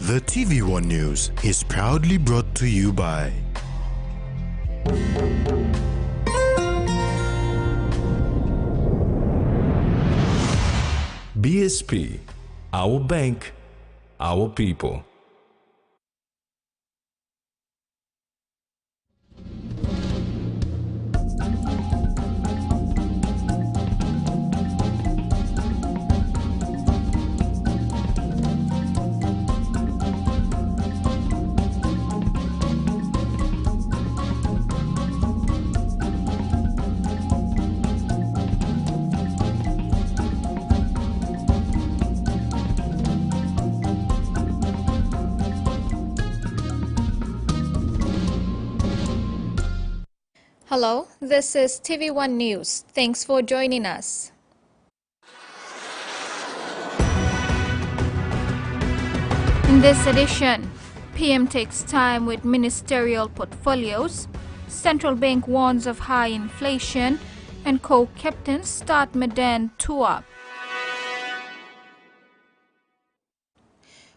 The TVWAN News is proudly brought to you by BSP, our bank, our people. Hello, this is TVWAN News. Thanks for joining us. In this edition, PM takes time with ministerial portfolios, central bank warns of high inflation, and co-captains start Medan tour.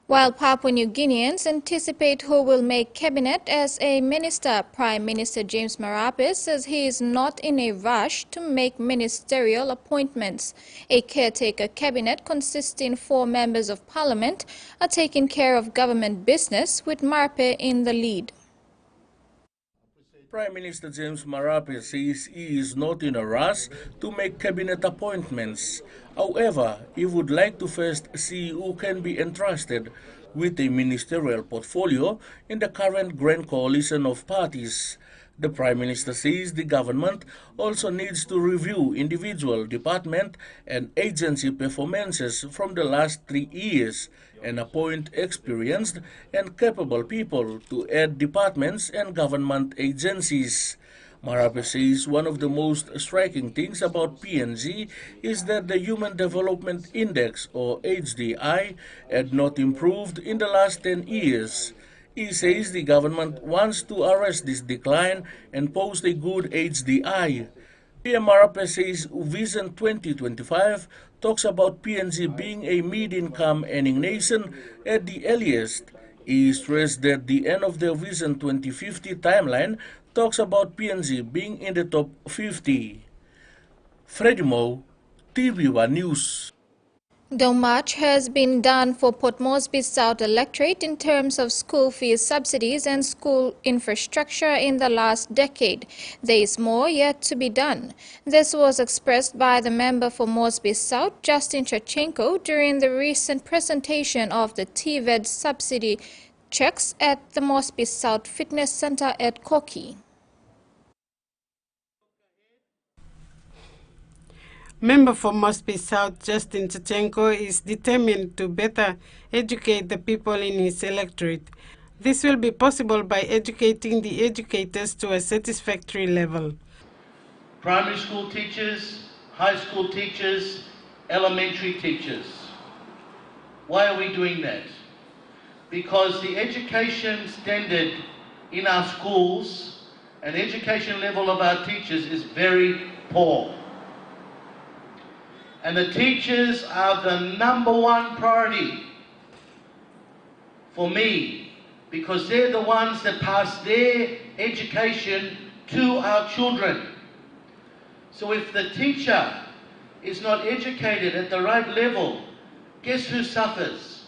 While Papua New Guineans anticipate who will make cabinet as a minister, Prime Minister James Marape says he is not in a rush to make ministerial appointments. A caretaker cabinet consisting 4 members of parliament are taking care of government business with Marape in the lead. Prime Minister James Marape says he is not in a rush to make cabinet appointments. However, he would like to first see who can be entrusted with a ministerial portfolio in the current grand coalition of parties. The Prime Minister says the government also needs to review individual department and agency performances from the last 3 years and appoint experienced and capable people to add departments and government agencies. Marape says one of the most striking things about PNG is that the Human Development Index, or HDI, had not improved in the last 10 years. He says the government wants to arrest this decline and post a good HDI. PM Marape says Vision 2025 talks about PNG being a mid-income earning nation at the earliest. He stressed that the end of the Vision 2050 timeline talks about PNG being in the top 50. Freddie Moe, TVWAN News. Though much has been done for Port Moresby South electorate in terms of school fees subsidies and school infrastructure in the last decade, there is more yet to be done. This was expressed by the member for Moresby South, Justin Chachenko, during the recent presentation of the TVED subsidy checks at the Moresby South Fitness Center at Koki. Member for Moresby South, Justin Chachenko, is determined to better educate the people in his electorate. This will be possible by educating the educators to a satisfactory level. Primary school teachers, high school teachers, elementary teachers. Why are we doing that? Because the education standard in our schools and education level of our teachers is very poor. And the teachers are the #1 priority for me, because they're the ones that pass their education to our children. So if the teacher is not educated at the right level, guess who suffers?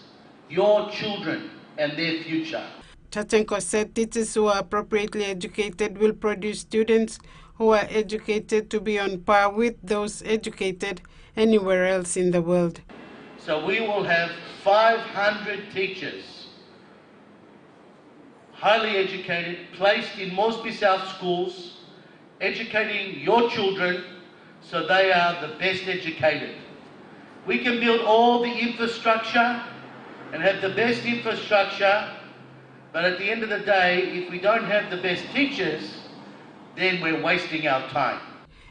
Your children and their future. Chachenko said teachers who are appropriately educated will produce students who are educated to be on par with those educated anywhere else in the world. So we will have 500 teachers, highly educated, placed in Moresby South schools, educating your children so they are the best educated. We can build all the infrastructure and have the best infrastructure, but at the end of the day, if we don't have the best teachers, then we're wasting our time.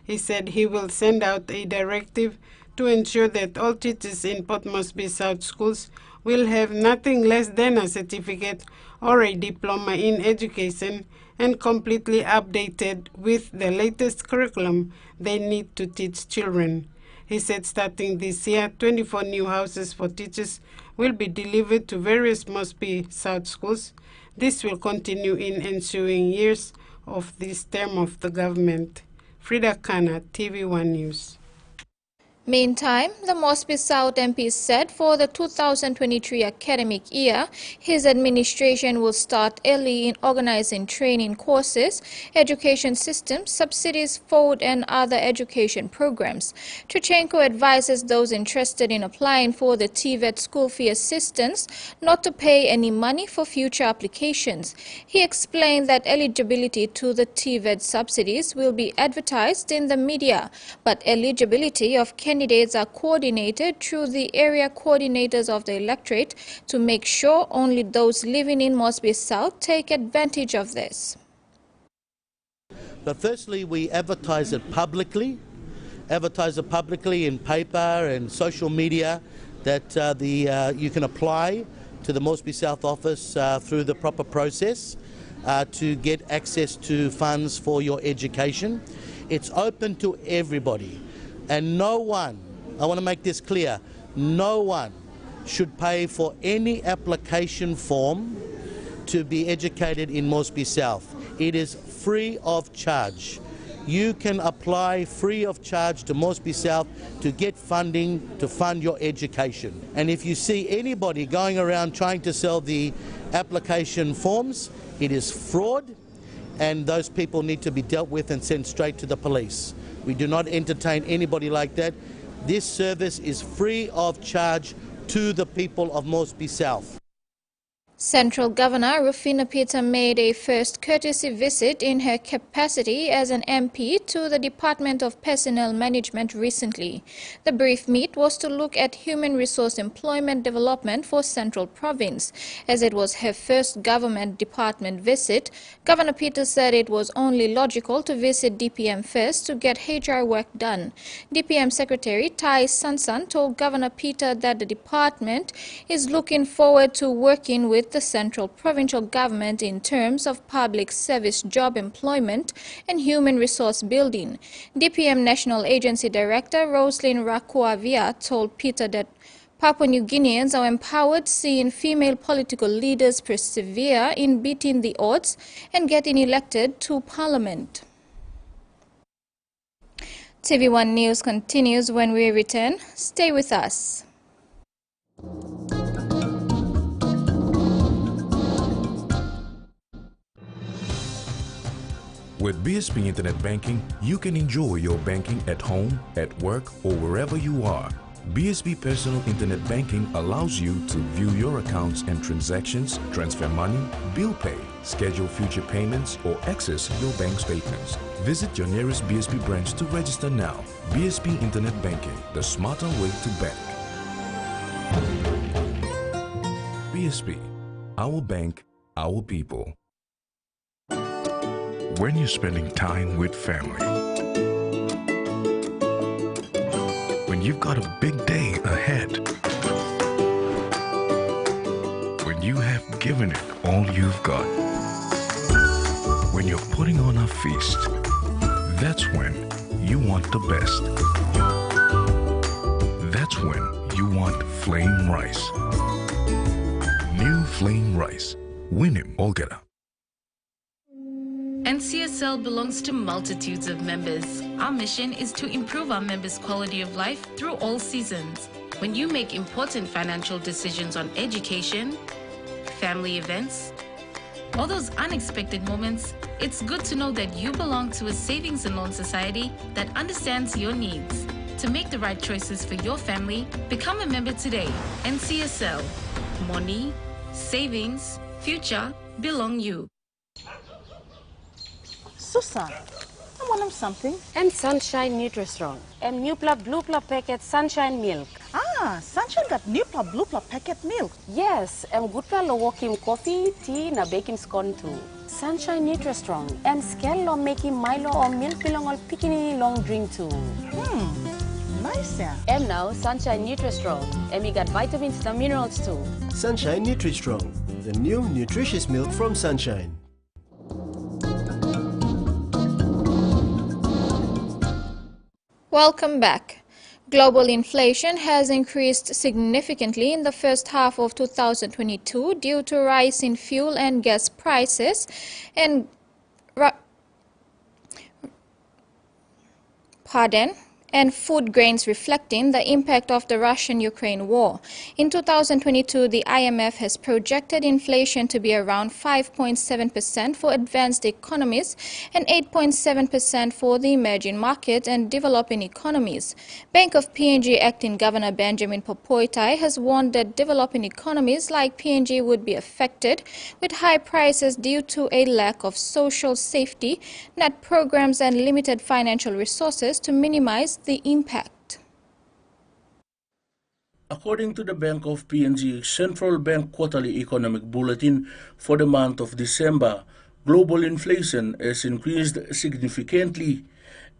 He said he will send out a directive to ensure that all teachers in Port Moresby South schools will have nothing less than a certificate or a diploma in education and completely updated with the latest curriculum they need to teach children. He said starting this year, 24 new houses for teachers will be delivered to various Mosby South schools. This will continue in ensuing years of this term of the government. Frida Kana, TV1 News. Meantime, the Mosby South MP said for the 2023 academic year, his administration will start early in organizing training courses, education systems, subsidies, food, and other education programs. Trichenko advises those interested in applying for the TVET school fee assistance not to pay any money for future applications. He explained that eligibility to the TVET subsidies will be advertised in the media, but eligibility of candidates are coordinated through the area coordinators of the electorate to make sure only those living in Mosby South take advantage of this. But firstly, we advertise it publicly in paper and social media that you can apply to the Mosby South office through the proper process to get access to funds for your education. It's open to everybody. And no one, I want to make this clear, no one should pay for any application form to be educated in Mosby South. It is free of charge. You can apply free of charge to Mosby South to get funding to fund your education. And if you see anybody going around trying to sell the application forms, it is fraud, and those people need to be dealt with and sent straight to the police. We do not entertain anybody like that. This service is free of charge to the people of Mosby South. Central Governor Rufina Peter made a first courtesy visit in her capacity as an MP to the Department of Personnel Management recently. The brief meet was to look at human resource employment development for Central Province. As it was her first government department visit, Governor Peter said it was only logical to visit DPM first to get HR work done. DPM Secretary Tai Sansan told Governor Peter that the department is looking forward to working with the Central Provincial Government in terms of public service job employment and human resource building. DPM National Agency Director Roslyn Rakuavia told Peter that Papua New Guineans are empowered seeing female political leaders persevere in beating the odds and getting elected to Parliament. TV1 News continues when we return. Stay with us. With BSP Internet Banking, you can enjoy your banking at home, at work, or wherever you are. BSP Personal Internet Banking allows you to view your accounts and transactions, transfer money, bill pay, schedule future payments, or access your bank statements. Visit your nearest BSP branch to register now. BSP Internet Banking, the smarter way to bank. BSP, our bank, our people. When you're spending time with family, when you've got a big day ahead, when you have given it all you've got, when you're putting on a feast, that's when you want the best. That's when you want flame rice. New flame rice. Win him, Olgeta. NCSL belongs to multitudes of members. Our mission is to improve our members' quality of life through all seasons. When you make important financial decisions on education, family events, or those unexpected moments, it's good to know that you belong to a savings and loan society that understands your needs. To make the right choices for your family, become a member today. NCSL. Money, savings, future belong you. Susan, I want something. And Sunshine Nutri-Strong. And new blue packet Sunshine milk. Ah, Sunshine got new blue packet milk. Yes, and good walking coffee, tea, na baking scone too. Sunshine Nutri-Strong. And scale or making Milo or milk belong all picking long drink too. Nice, yeah. And now Sunshine Nutri-Strong. And we got vitamins and minerals too. Sunshine Nutri-Strong, the new nutritious milk from Sunshine. Welcome back. Global inflation has increased significantly in the first half of 2022 due to rise in fuel and gas prices and and food grains, reflecting the impact of the Russian-Ukraine war. In 2022, the IMF has projected inflation to be around 5.7% for advanced economies and 8.7% for the emerging market and developing economies. Bank of PNG acting Governor Benjamin Popoitai has warned that developing economies like PNG would be affected with high prices due to a lack of social safety net programs and limited financial resources to minimize the impact. According to the Bank of PNG Central Bank Quarterly Economic Bulletin for the month of December, global inflation has increased significantly.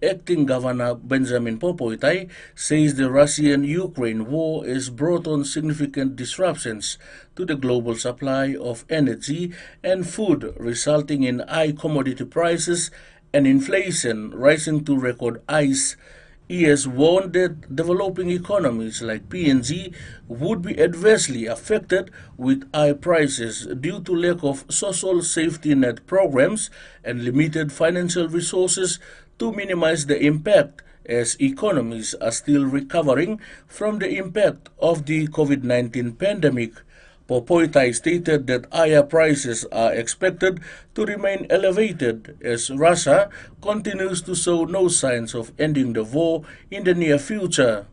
Acting Governor Benjamin Popoitai says the Russian-Ukraine war has brought on significant disruptions to the global supply of energy and food, resulting in high commodity prices and inflation rising to record highs. He has warned that developing economies like PNG would be adversely affected with high prices due to lack of social safety net programs and limited financial resources to minimize the impact, as economies are still recovering from the impact of the COVID-19 pandemic. Popoitai stated that higher prices are expected to remain elevated as Russia continues to show no signs of ending the war in the near future.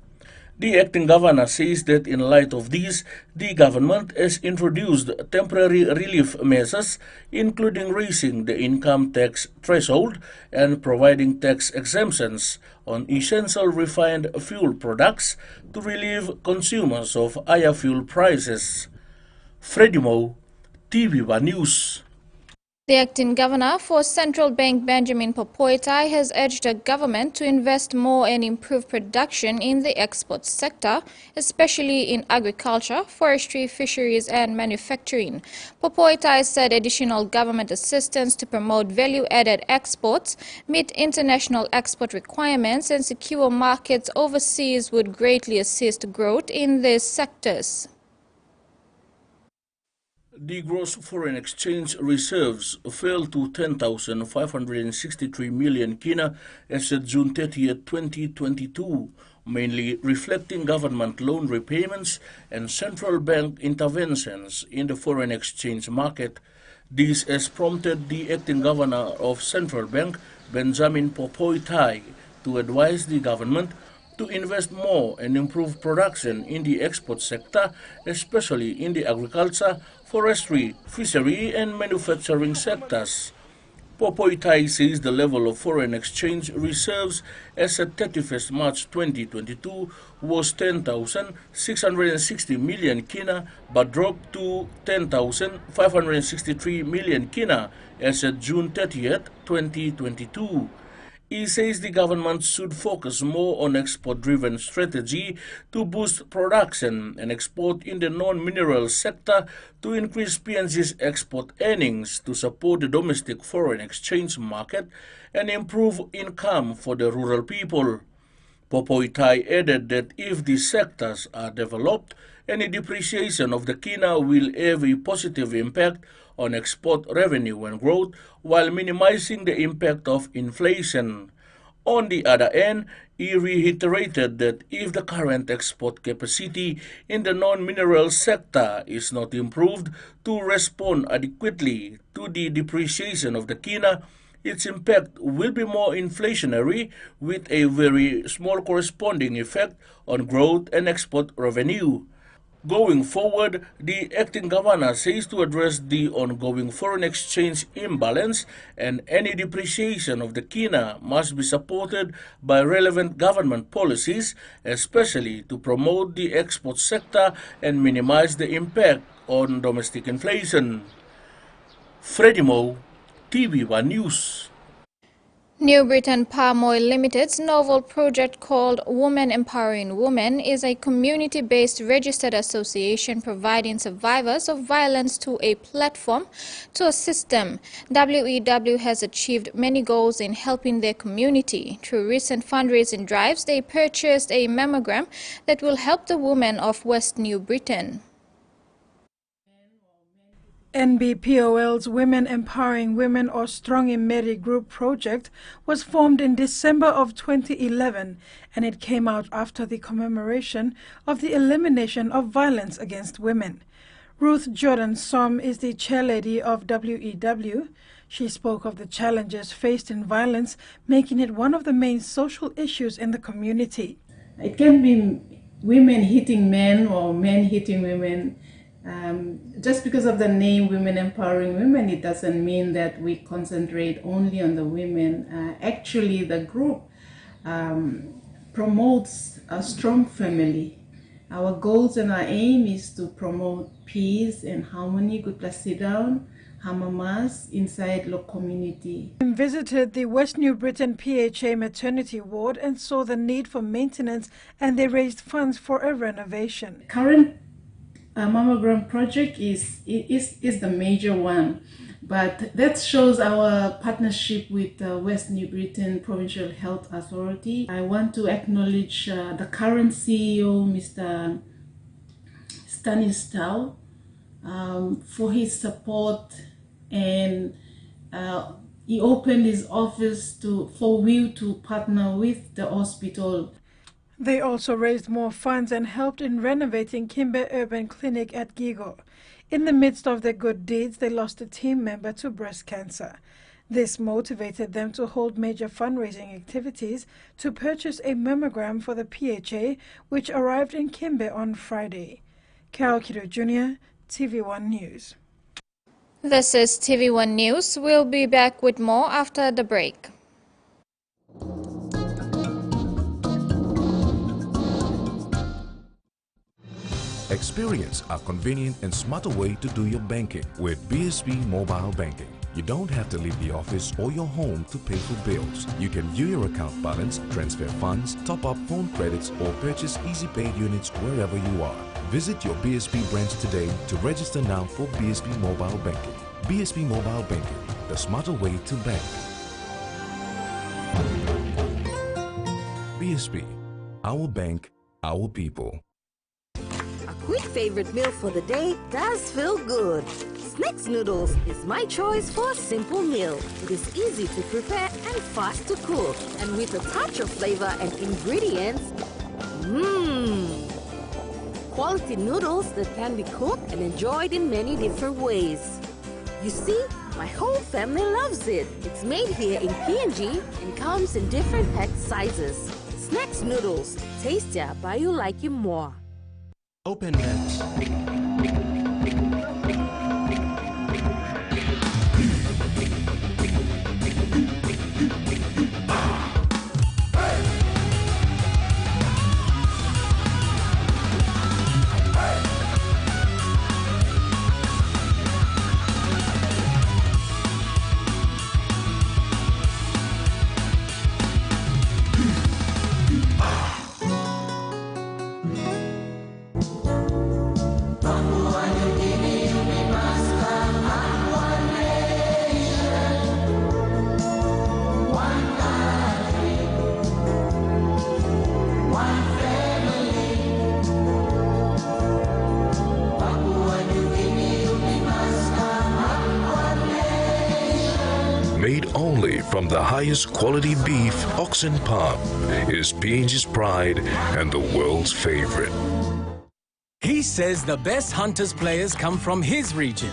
The acting governor says that in light of this, the government has introduced temporary relief measures, including raising the income tax threshold and providing tax exemptions on essential refined fuel products to relieve consumers of higher fuel prices. Freddie Mo, TVWAN News. The acting governor for Central Bank Benjamin Popoitai has urged the government to invest more and improve production in the export sector, especially in agriculture, forestry, fisheries and manufacturing. Popoitai said additional government assistance to promote value-added exports, meet international export requirements and secure markets overseas would greatly assist growth in these sectors. The gross foreign exchange reserves fell to 10,563 million kina as of June 30, 2022, mainly reflecting government loan repayments and central bank interventions in the foreign exchange market. This has prompted the acting governor of Central Bank, Benjamin Popoitai, to advise the government to invest more and improve production in the export sector, especially in the agriculture, forestry, fishery and manufacturing sectors. Popoitai says the level of foreign exchange reserves as at 31st March 2022 was 10,660 million kina but dropped to 10,563 million kina as at June 30th, 2022. He says the government should focus more on export-driven strategy to boost production and export in the non-mineral sector to increase PNG's export earnings to support the domestic foreign exchange market and improve income for the rural people. Popoitai added that if these sectors are developed, any depreciation of the kina will have a positive impact on export revenue and growth while minimizing the impact of inflation. On the other hand, he reiterated that if the current export capacity in the non-mineral sector is not improved to respond adequately to the depreciation of the kina, its impact will be more inflationary with a very small corresponding effect on growth and export revenue. Going forward, the acting governor says to address the ongoing foreign exchange imbalance and any depreciation of the kina must be supported by relevant government policies, especially to promote the export sector and minimize the impact on domestic inflation. Freddie Mo, TVWAN News. New Britain Palm Oil Limited's novel project called Women Empowering Women is a community-based registered association providing survivors of violence to a platform to assist them. WEW has achieved many goals in helping their community. Through recent fundraising drives, they purchased a mammogram that will help the women of West New Britain. NBPOL's Women Empowering Women or Strong in Mary Group project was formed in December of 2011, and it came out after the commemoration of the elimination of violence against women. Ruth Jordan Som is the chairlady of WEW. She spoke of the challenges faced in violence, making it one of the main social issues in the community. It can be women hitting men or men hitting women. Just because of the name Women Empowering Women, it doesn't mean that we concentrate only on the women. Actually, the group promotes a strong family. Our goals and our aim is to promote peace and harmony, good plus sit down, hamamas inside the community. We visited the West New Britain PHA maternity ward and saw the need for maintenance, and they raised funds for a renovation. Current mammogram project is the major one, but that shows our partnership with West New Britain Provincial Health Authority. I want to acknowledge the current CEO, Mr. Stanislaw, for his support, and he opened his office for we to partner with the hospital. They also raised more funds and helped in renovating Kimbe Urban Clinic at Gigo. In the midst of their good deeds, they lost a team member to breast cancer. This motivated them to hold major fundraising activities to purchase a mammogram for the PHA, which arrived in Kimbe on Friday. Carol Kido Jr., TVWAN News. This is TVWAN News. We'll be back with more after the break. Experience a convenient and smarter way to do your banking with BSB Mobile Banking. You don't have to leave the office or your home to pay for bills. You can view your account balance, transfer funds, top up phone credits, or purchase easy paid units wherever you are. Visit your BSB branch today to register now for BSB Mobile Banking. BSB Mobile Banking, the smarter way to bank. BSB, our bank, our people. Quick favorite meal for the day does feel good. Snacks noodles is my choice for a simple meal. It is easy to prepare and fast to cook. And with a touch of flavor and ingredients, quality noodles that can be cooked and enjoyed in many different ways. You see, my whole family loves it. It's made here in PNG and comes in different pack sizes. Snacks noodles, tastier but you like you more. Open nets. Made only from the highest quality beef, oxen palm, is PNG's pride and the world's favorite. He says the best Hunters players come from his region.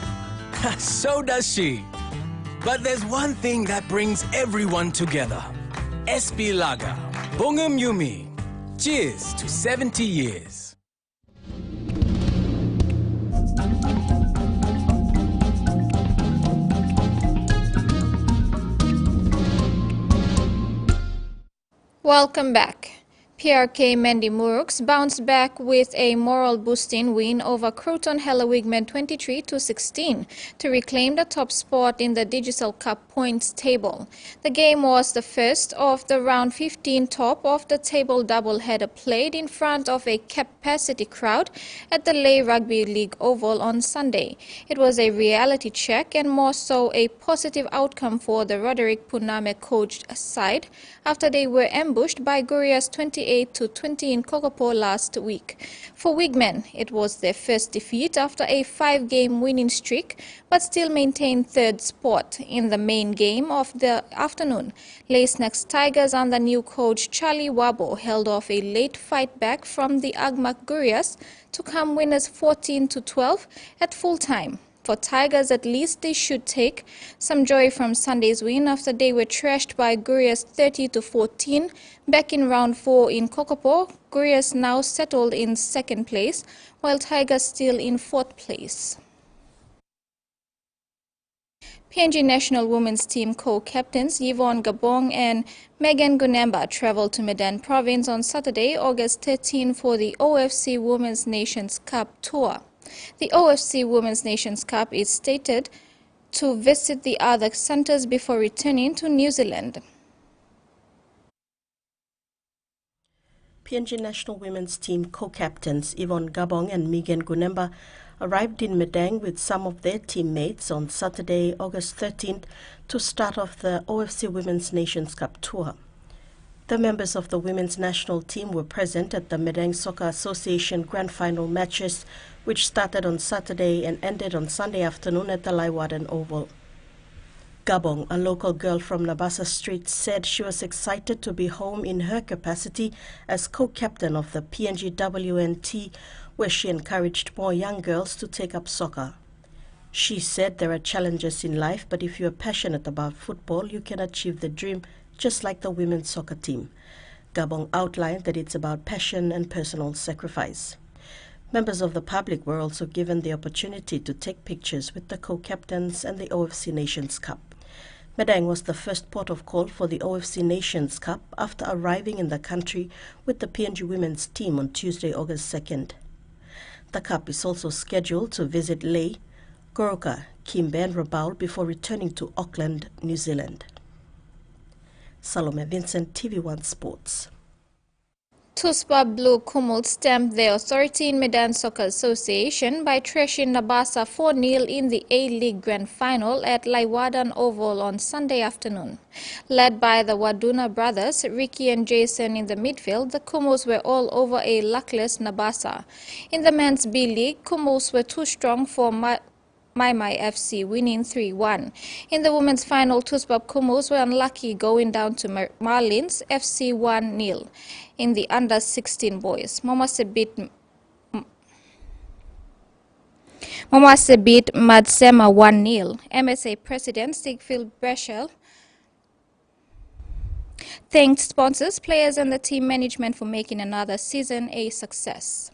So does she. But there's one thing that brings everyone together. SP Lager, Bongum Yumi. Cheers to 70 years. Welcome back. PRK Mandy Murux bounced back with a moral-boosting win over Croton Hella Wigman 23-16 to reclaim the top spot in the Digital Cup points table. The game was the first of the round 15 top-of-the-table doubleheader played in front of a capacity crowd at the Lay Rugby League Oval on Sunday. It was a reality check and more so a positive outcome for the Roderick Puname-coached side after they were ambushed by Guria's 28-20 in Kokopo last week. For Wigmen, it was their first defeat after a 5-game winning streak, but still maintained third spot in the main game of the afternoon. Lace-Next Tigers under new coach Charlie Wabo held off a late fight back from the Agmak Gurias to come winners 14-12 at full time. For Tigers, at least they should take some joy from Sunday's win after they were trashed by Gurias 30-14 back in round 4 in Kokopo. Gurias now settled in second place, while Tigers still in fourth place. PNG national women's team co-captains Yvonne Gabong and Megan Gunemba traveled to Medan province on Saturday, August 13 for the OFC Women's Nations Cup tour. The OFC Women's Nations Cup is stated to visit the other centres before returning to New Zealand. PNG national women's team co-captains Yvonne Gabong and Megan Gunemba arrived in Medang with some of their teammates on Saturday, August 13th to start off the OFC Women's Nations Cup tour. The members of the women's national team were present at the Medang Soccer Association Grand Final matches, which started on Saturday and ended on Sunday afternoon at the Laiwadan Oval. Gabong, a local girl from Nabassa Street, said she was excited to be home in her capacity as co-captain of the PNG WNT, where she encouraged more young girls to take up soccer. She said there are challenges in life, but if you are passionate about football, you can achieve the dream, just like the women's soccer team. Gabong outlined that it's about passion and personal sacrifice. Members of the public were also given the opportunity to take pictures with the co-captains and the OFC Nations Cup. Medang was the first port of call for the OFC Nations Cup after arriving in the country with the PNG women's team on Tuesday, August 2nd. The Cup is also scheduled to visit Lae, Goroka, Kimbe and Rabaul before returning to Auckland, New Zealand. Salome Vincent, TVWAN Sports. TUSPA Blue Kumul stamped the authority in Medan Soccer Association by thrashing Nabassa 4-0 in the A-League Grand Final at Laiwadan Oval on Sunday afternoon. Led by the Waduna brothers, Ricky and Jason in the midfield, the Kumuls were all over a luckless Nabassa. In the men's B-League, Kumuls were too strong for Maimai FC, winning 3-1. In the women's final, TUSPA Kumuls were unlucky, going down to Marlins FC 1-0. In the under-16 boys, Momase beat Madsema 1-0. MSA President Sigfield Breschel thanked sponsors, players and the team management for making another season a success.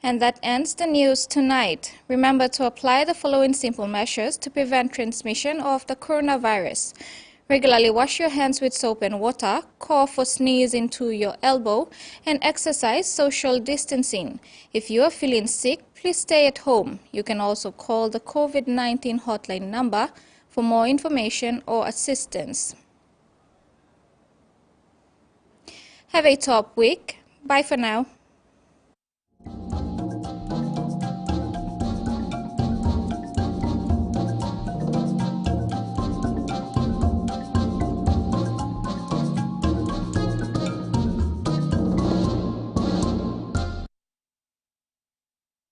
And that ends the news tonight. Remember to apply the following simple measures to prevent transmission of the coronavirus. Regularly wash your hands with soap and water, cough or sneeze into your elbow, and exercise social distancing. If you are feeling sick, please stay at home. You can also call the COVID-19 hotline number for more information or assistance. Have a top week. Bye for now.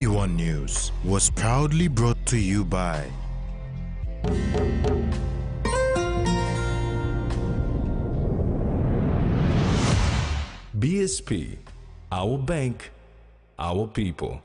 TVWAN News was proudly brought to you by BSP, our bank, our people.